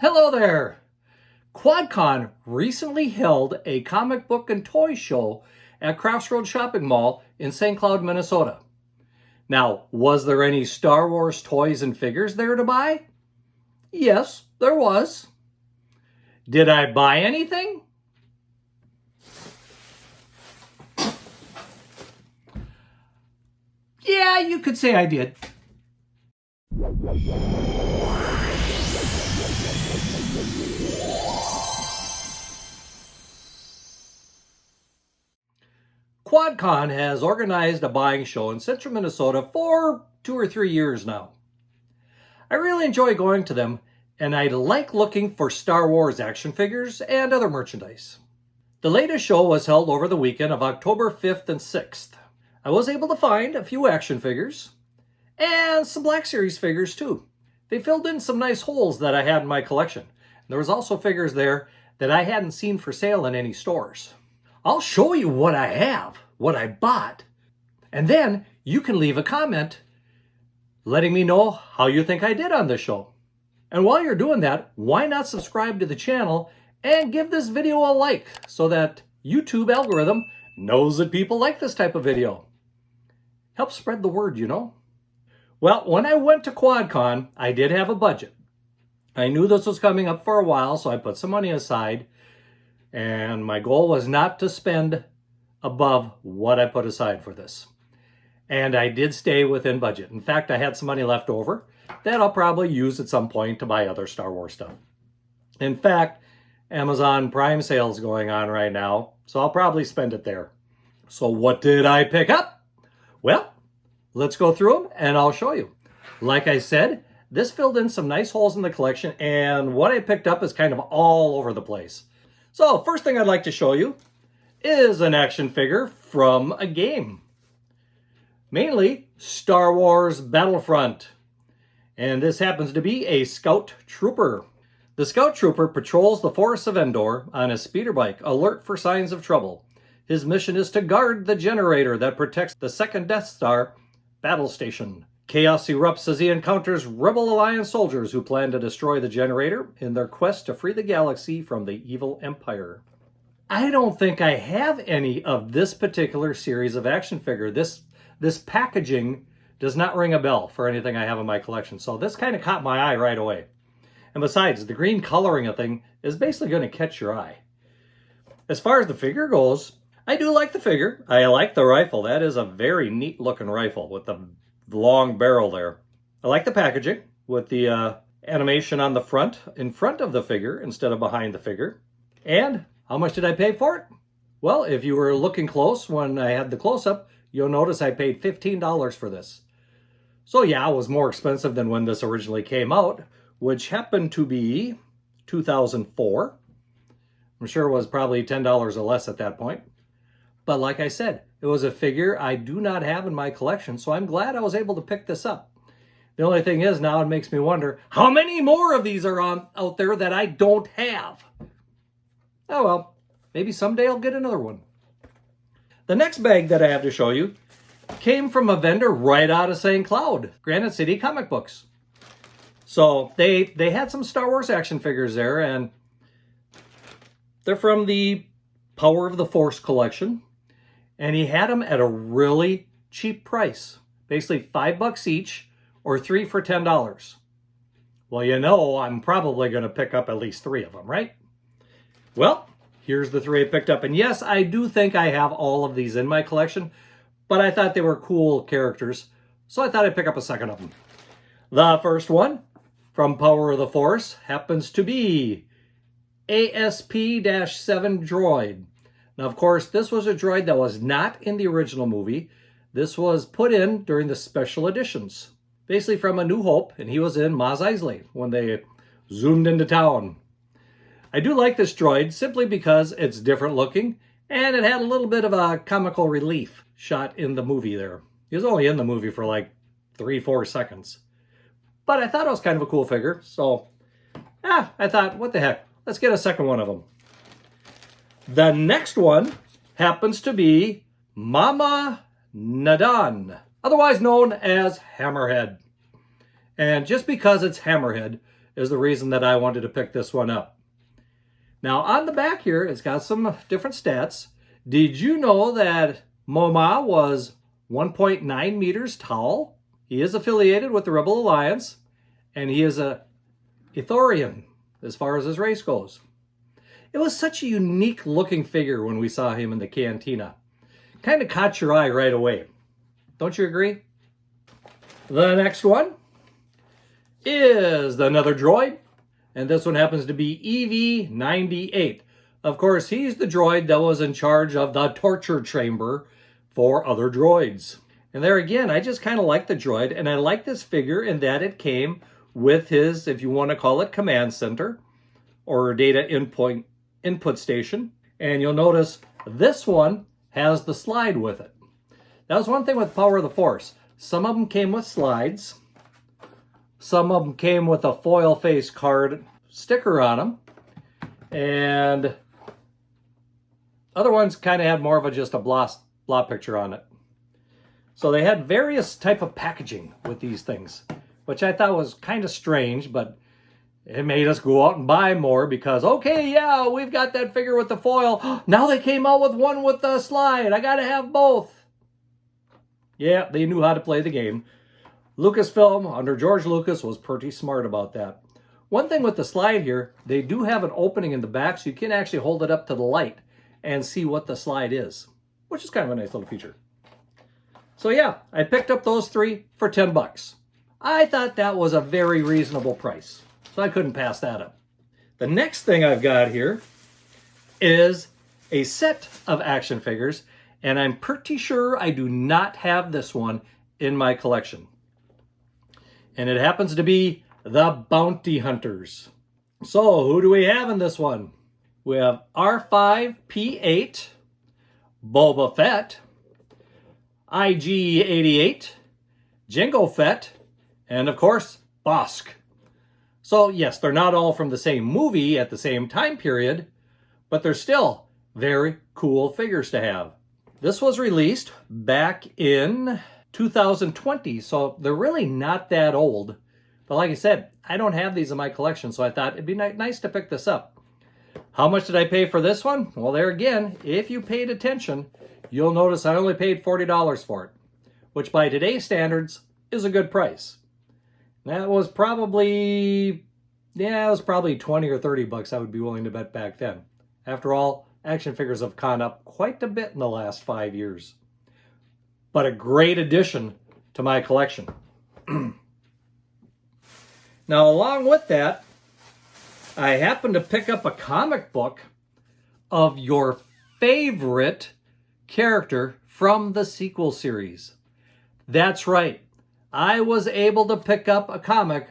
Hello there! QuadCon recently held a comic book and toy show at Crossroads Shopping Mall in St. Cloud, Minnesota. Now, was there any Star Wars toys and figures there to buy? Yes, there was. Did I buy anything? Yeah, you could say I did. QuadCon has organized a buying show in central Minnesota for 2 or 3 years now. I really enjoy going to them, and I like looking for Star Wars action figures and other merchandise. The latest show was held over the weekend of October 5th and 6th. I was able to find a few action figures and some Black Series figures too. They filled in some nice holes that I had in my collection. There was also figures there that I hadn't seen for sale in any stores. I'll show you what I have, what I bought, and then you can leave a comment letting me know how you think I did on this show. And while you're doing that, why not subscribe to the channel and give this video a like so that YouTube algorithm knows that people like this type of video. Help spread the word, you know. Well, when I went to QuadCon, I did have a budget. I knew this was coming up for a while, so I put some money aside. And my goal was not to spend above what I put aside for this. And I did stay within budget. In fact, I had some money left over that I'll probably use at some point to buy other Star Wars stuff. In fact, Amazon Prime sale's going on right now, so I'll probably spend it there. So what did I pick up? Well, let's go through them and I'll show you. Like I said, this filled in some nice holes in the collection, and what I picked up is kind of all over the place. So first thing I'd like to show you is an action figure from a game. Mainly Star Wars Battlefront. And this happens to be a Scout Trooper. The Scout Trooper patrols the forests of Endor on a speeder bike, alert for signs of trouble. His mission is to guard the generator that protects the second Death Star battle station. Chaos erupts as he encounters Rebel Alliance soldiers who plan to destroy the generator in their quest to free the galaxy from the evil Empire. I don't think I have any of this particular series of action figure. This packaging does not ring a bell for anything I have in my collection, so this kind of caught my eye right away. And besides, the green coloring of thing is basically going to catch your eye. As far as the figure goes, I do like the figure. I like the rifle. That is a very neat looking rifle with the long barrel there. I like the packaging with the animation on the front, in front of the figure instead of behind the figure. And how much did I pay for it? Well, if you were looking close when I had the close-up, you'll notice I paid $15 for this. So yeah, it was more expensive than when this originally came out, which happened to be 2004. I'm sure it was probably $10 or less at that point. But like I said, it was a figure I do not have in my collection, so I'm glad I was able to pick this up. The only thing is now it makes me wonder how many more of these are out there that I don't have. Oh well, maybe someday I'll get another one. The next bag that I have to show you came from a vendor right out of St. Cloud, Granite City Comic Books. So they had some Star Wars action figures there, and they're from the Power of the Force collection. And he had them at a really cheap price. Basically $5 each or 3 for $10. Well, you know, I'm probably going to pick up at least 3 of them, right? Well, here's the 3 I picked up. And yes, I do think I have all of these in my collection, but I thought they were cool characters, so I thought I'd pick up a second of them. The first one from Power of the Force happens to be ASP-7 Droid. Now, of course, this was a droid that was not in the original movie. This was put in during the special editions, basically from A New Hope, and he was in Mos Eisley when they zoomed into town. I do like this droid simply because it's different looking, and it had a little bit of a comical relief shot in the movie there. He was only in the movie for like 3-4 seconds. But I thought it was kind of a cool figure, so I thought, what the heck, let's get a second one of them. The next one happens to be Mama Nadan, otherwise known as Hammerhead. And just because it's Hammerhead, is the reason that I wanted to pick this one up. Now on the back here, it's got some different stats. Did you know that Moma was 1.9 meters tall? He is affiliated with the Rebel Alliance, and he is a Ithorian as far as his race goes. It was such a unique looking figure when we saw him in the cantina. Kind of caught your eye right away. Don't you agree? The next one is another droid, and this one happens to be EV-98. Of course, he's the droid that was in charge of the torture chamber for other droids. And there again, I just kind of like the droid, and I like this figure in that it came with his, if you want to call it, command center or data input station. And you'll notice this one has the slide with it. That was one thing with Power of the Force. Some of them came with slides. Some of them came with a foil face card sticker on them. And other ones kind of had more of just a blah picture on it. So they had various type of packaging with these things, which I thought was kind of strange, but it made us go out and buy more because, okay, yeah, we've got that figure with the foil. Now they came out with one with the slide. I got to have both. Yeah, they knew how to play the game. Lucasfilm, under George Lucas, was pretty smart about that. One thing with the slide here, they do have an opening in the back so you can actually hold it up to the light and see what the slide is, which is kind of a nice little feature. So yeah, I picked up those three for 10 bucks. I thought that was a very reasonable price, so I couldn't pass that up. The next thing I've got here is a set of action figures, and I'm pretty sure I do not have this one in my collection. And it happens to be the Bounty Hunters. So who do we have in this one? We have R5-P8, Boba Fett, IG-88, Jango Fett, and of course, Bosk. So yes, they're not all from the same movie at the same time period, but they're still very cool figures to have. This was released back in 2020, so they're really not that old. But like I said, I don't have these in my collection, so I thought it'd be nice to pick this up. How much did I pay for this one? Well, there again, if you paid attention, you'll notice I only paid $40 for it, which by today's standards is a good price. That was probably, yeah, it was probably 20 or 30 bucks I would be willing to bet back then. After all, action figures have gone up quite a bit in the last 5 years. But a great addition to my collection. Now, along with that, I happened to pick up a comic book of your favorite character from the sequel series. That's right. I was able to pick up a comic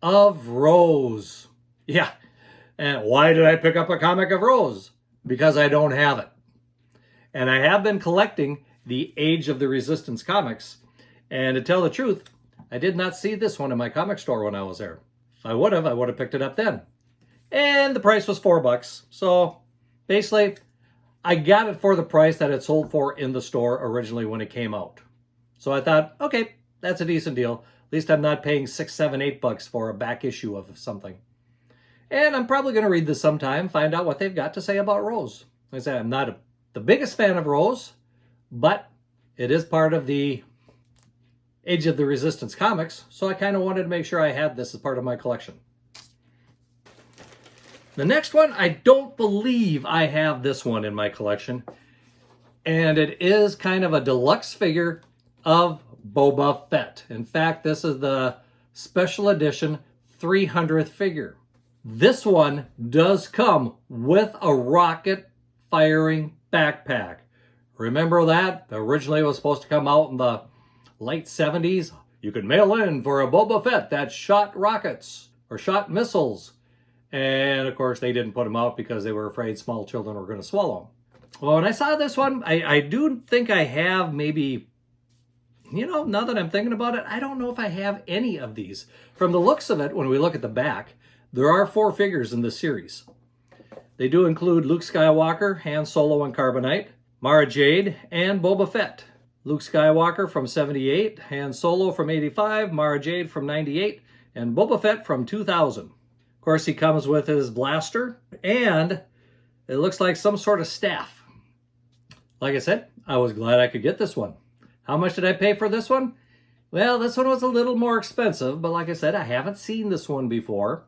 of Rose. Yeah. And why did I pick up a comic of Rose? Because I don't have it. And I have been collecting the Age of the Resistance comics. And to tell the truth, I did not see this one in my comic store when I was there. If I would have picked it up then. And the price was $4. So basically, I got it for the price that it sold for in the store originally when it came out. So I thought, okay, that's a decent deal. At least I'm not paying $6, $7, $8 for a back issue of something. And I'm probably going to read this sometime, find out what they've got to say about Rose. Like I said, I'm not the biggest fan of Rose, but it is part of the Age of the Resistance comics, so I kind of wanted to make sure I had this as part of my collection. The next one, I don't believe I have this one in my collection, and it is kind of a deluxe figure of Boba Fett. In fact, this is the special edition 300th figure. This one does come with a rocket-firing backpack. Remember that? Originally it was supposed to come out in the late 70s. You could mail in for a Boba Fett that shot rockets or shot missiles. And of course they didn't put them out because they were afraid small children were going to swallow them. Well, when I saw this one, I do think I have maybe, now that I'm thinking about it, I don't know if I have any of these. From the looks of it, when we look at the back, there are 4 figures in this series. They do include Luke Skywalker, Han Solo and Carbonite, Mara Jade, and Boba Fett. Luke Skywalker from 78, Han Solo from 85, Mara Jade from 98, and Boba Fett from 2000. Of course, he comes with his blaster, and it looks like some sort of staff. Like I said, I was glad I could get this one. How much did I pay for this one? Well, this one was a little more expensive, but like I said, I haven't seen this one before.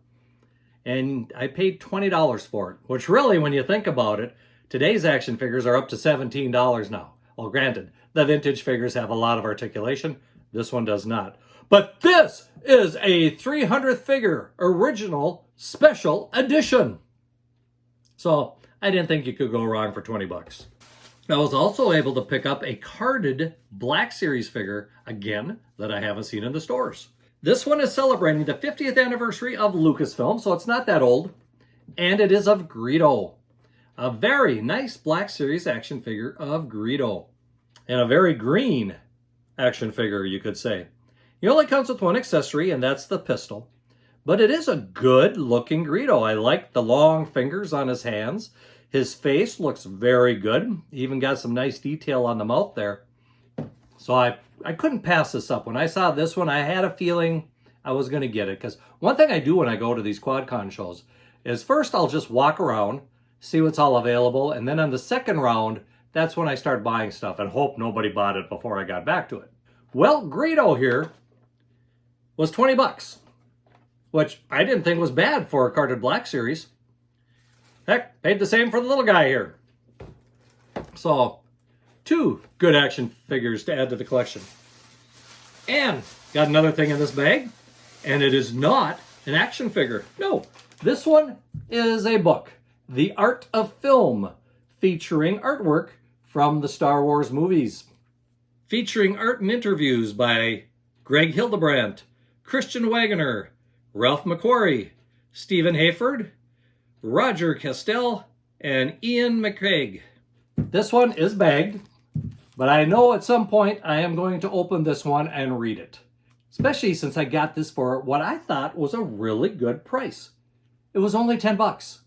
And I paid $20 for it, which really, when you think about it, today's action figures are up to $17 now. Well, granted, the vintage figures have a lot of articulation. This one does not. But this is a 300th figure, original special edition. So I didn't think you could go wrong for 20 bucks. I was also able to pick up a carded Black Series figure, again, that I haven't seen in the stores. This one is celebrating the 50th anniversary of Lucasfilm, so it's not that old. And it is of Greedo. A very nice Black Series action figure of Greedo. And a very green action figure, you could say. He only comes with one accessory, and that's the pistol. But it is a good looking Greedo. I like the long fingers on his hands. His face looks very good. He even got some nice detail on the mouth there. So I couldn't pass this up. When I saw this one, I had a feeling I was going to get it. Because one thing I do when I go to these QuadCon shows is first I'll just walk around, see what's all available. And then on the second round, that's when I start buying stuff and hope nobody bought it before I got back to it. Well, Greedo here was 20 bucks, which I didn't think was bad for a carded Black Series. Heck, paid the same for the little guy here. So, 2 good action figures to add to the collection. And got another thing in this bag, and it is not an action figure. No, this one is a book, The Art of Film, featuring artwork from the Star Wars movies. Featuring art and interviews by Greg Hildebrandt, Christian Wagoner, Ralph McQuarrie, Stephen Hayford, Roger Castell, and Ian McCraig. This one is bagged, but I know at some point I am going to open this one and read it. Especially since I got this for what I thought was a really good price. It was only 10 bucks.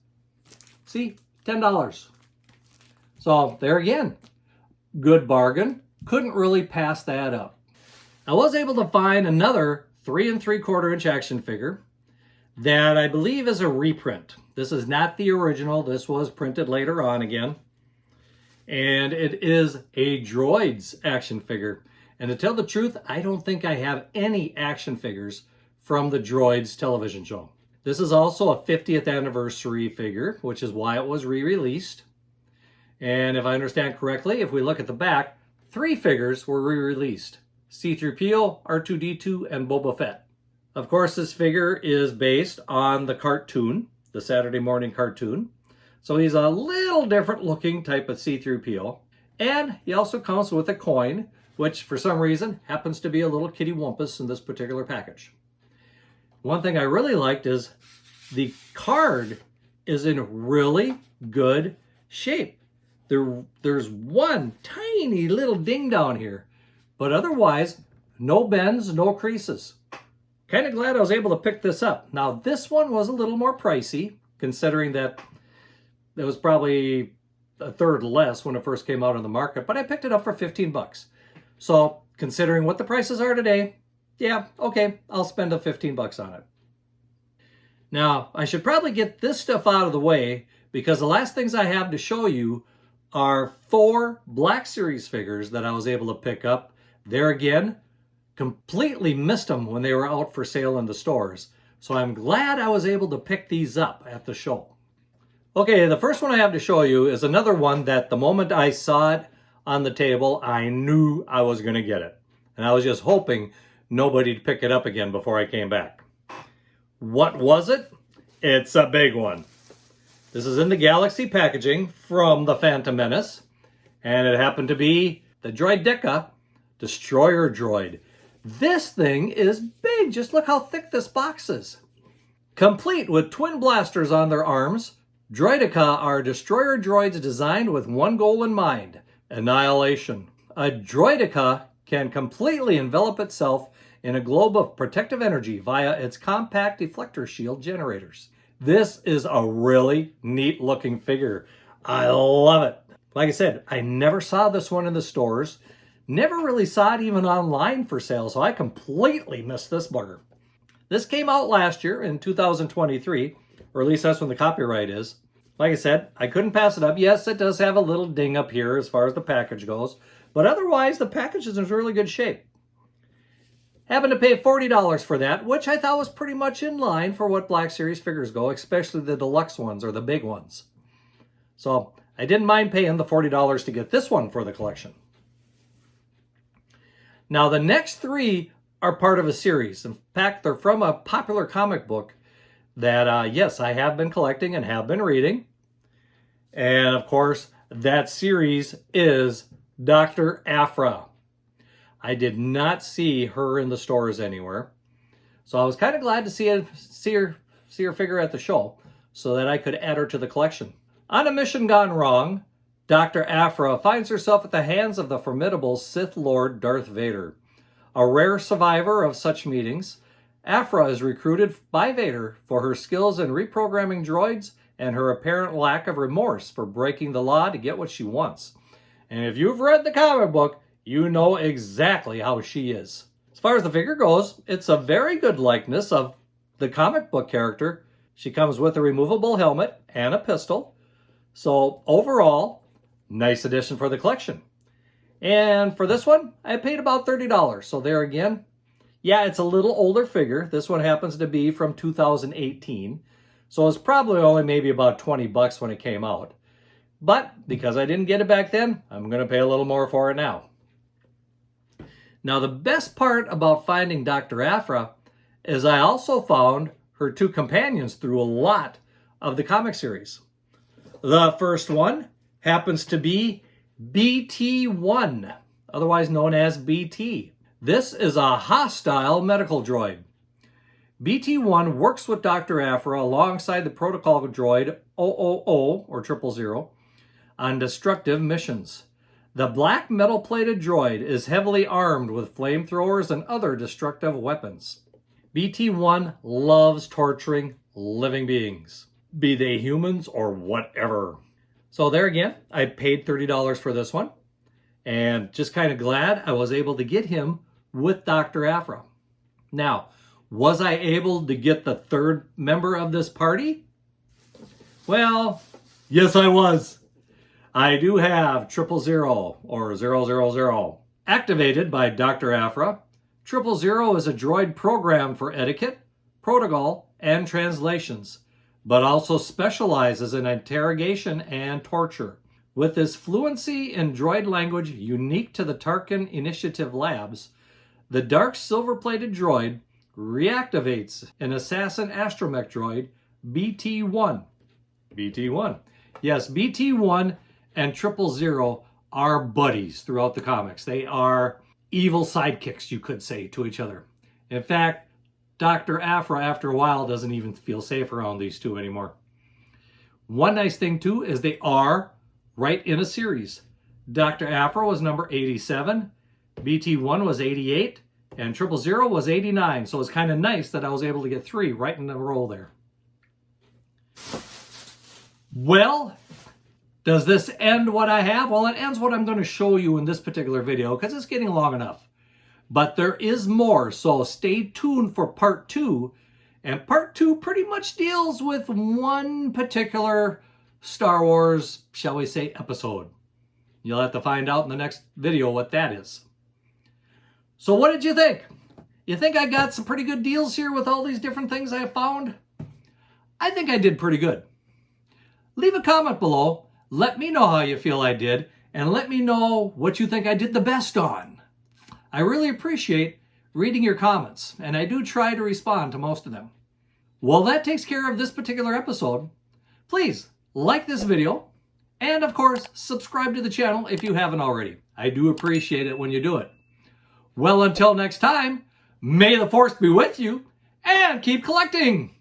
See, $10. So there again, good bargain. Couldn't really pass that up. I was able to find another 3 3/4 inch action figure that I believe is a reprint. This is not the original. This was printed later on again. And it is a Droids action figure. And to tell the truth, I don't think I have any action figures from the Droids television show. This is also a 50th anniversary figure, which is why it was re-released. And if I understand correctly, if we look at the back, 3 figures were re-released. C-3PO, R2-D2, and Boba Fett. Of course, this figure is based on the cartoon, the Saturday morning cartoon. So he's a little different looking type of C-3PO. And he also comes with a coin, which for some reason happens to be a little kitty wampus in this particular package. One thing I really liked is the card is in really good shape. There's one tiny little ding down here, but otherwise, no bends, no creases. Kind of glad I was able to pick this up. Now, this one was a little more pricey, considering that it was probably a third less when it first came out on the market, but I picked it up for 15 bucks. So, considering what the prices are today, yeah, okay, I'll spend the 15 bucks on it. Now, I should probably get this stuff out of the way because the last things I have to show you are 4 Black Series figures that I was able to pick up. There again, completely missed them when they were out for sale in the stores. So I'm glad I was able to pick these up at the show. Okay, the first one I have to show you is another one that the moment I saw it on the table, I knew I was going to get it. And I was just hoping nobody'd pick it up again before I came back. What was it? It's a big one. This is in the Galaxy packaging from the Phantom Menace. And it happened to be the Droideka Destroyer Droid. This thing is big. Just look how thick this box is. Complete with twin blasters on their arms, Droideka are destroyer droids designed with one goal in mind: annihilation. A Droideka can completely envelop itself in a globe of protective energy via its compact deflector shield generators. This is a really neat looking figure. I love it. Like I said, I never saw this one in the stores. Never really saw it even online for sale, so I completely missed this bugger. This came out last year in 2023, or at least that's when the copyright is. Like I said, I couldn't pass it up. Yes, it does have a little ding up here as far as the package goes, but otherwise the package is in really good shape. Happened to pay $40 for that, which I thought was pretty much in line for what Black Series figures go, especially the deluxe ones or the big ones. So I didn't mind paying the $40 to get this one for the collection. Now the next three are part of a series. In fact, they're from a popular comic book that, yes, I have been collecting and have been reading. And of course, that series is Dr. Aphra. I did not see her in the stores anywhere. So I was kind of glad to see her figure at the show so that I could add her to the collection. On a mission gone wrong, Dr. Aphra finds herself at the hands of the formidable Sith Lord Darth Vader. A rare survivor of such meetings, Aphra is recruited by Vader for her skills in reprogramming droids and her apparent lack of remorse for breaking the law to get what she wants. And if you've read the comic book, you know exactly how she is. As far as the figure goes, it's a very good likeness of the comic book character. She comes with a removable helmet and a pistol. So overall, nice addition for the collection. And for this one, I paid about $30. So there again, yeah, it's a little older figure. This one happens to be from 2018. So it's probably only maybe about 20 bucks when it came out. But because I didn't get it back then, I'm going to pay a little more for it now. Now, the best part about finding Dr. Aphra is I also found her two companions through a lot of the comic series. The first one happens to be BT-1, otherwise known as BT. This is a hostile medical droid. BT-1 works with Dr. Aphra alongside the protocol droid 000 or 000 on destructive missions. The black metal-plated droid is heavily armed with flamethrowers and other destructive weapons. BT-1 loves torturing living beings, be they humans or whatever. So there again, I paid $30 for this one, and just kind of glad I was able to get him with Dr. Aphra. Now, was I able to get the third member of this party? Well, yes I was. I do have 000 or 000. Activated by Dr. Aphra, 000 is a droid programmed for etiquette, protocol, and translations, but also specializes in interrogation and torture. With his fluency in droid language unique to the Tarkin Initiative Labs, the dark silver-plated droid reactivates an assassin astromech droid, BT-1. BT-1. Yes, BT-1 and 000 are buddies throughout the comics. They are evil sidekicks, you could say, to each other. In fact, Dr. Aphra, after a while, doesn't even feel safe around these two anymore. One nice thing, too, is they are right in a series. Dr. Aphra was number 87, BT-1 was 88, and 000 was 89. So it's kind of nice that I was able to get three right in a row there. Well, does this end what I have? Well, it ends what I'm going to show you in this particular video because it's getting long enough. But there is more, so stay tuned for part 2. And part 2 pretty much deals with one particular Star Wars, shall we say, episode. You'll have to find out in the next video what that is. So what did you think? You think I got some pretty good deals here with all these different things I found? I think I did pretty good. Leave a comment below. Let me know how you feel I did, and let me know what you think I did the best on. I really appreciate reading your comments, and I do try to respond to most of them. Well, that takes care of this particular episode. Please like this video, and of course, subscribe to the channel if you haven't already. I do appreciate it when you do it. Well, until next time, may the Force be with you, and keep collecting!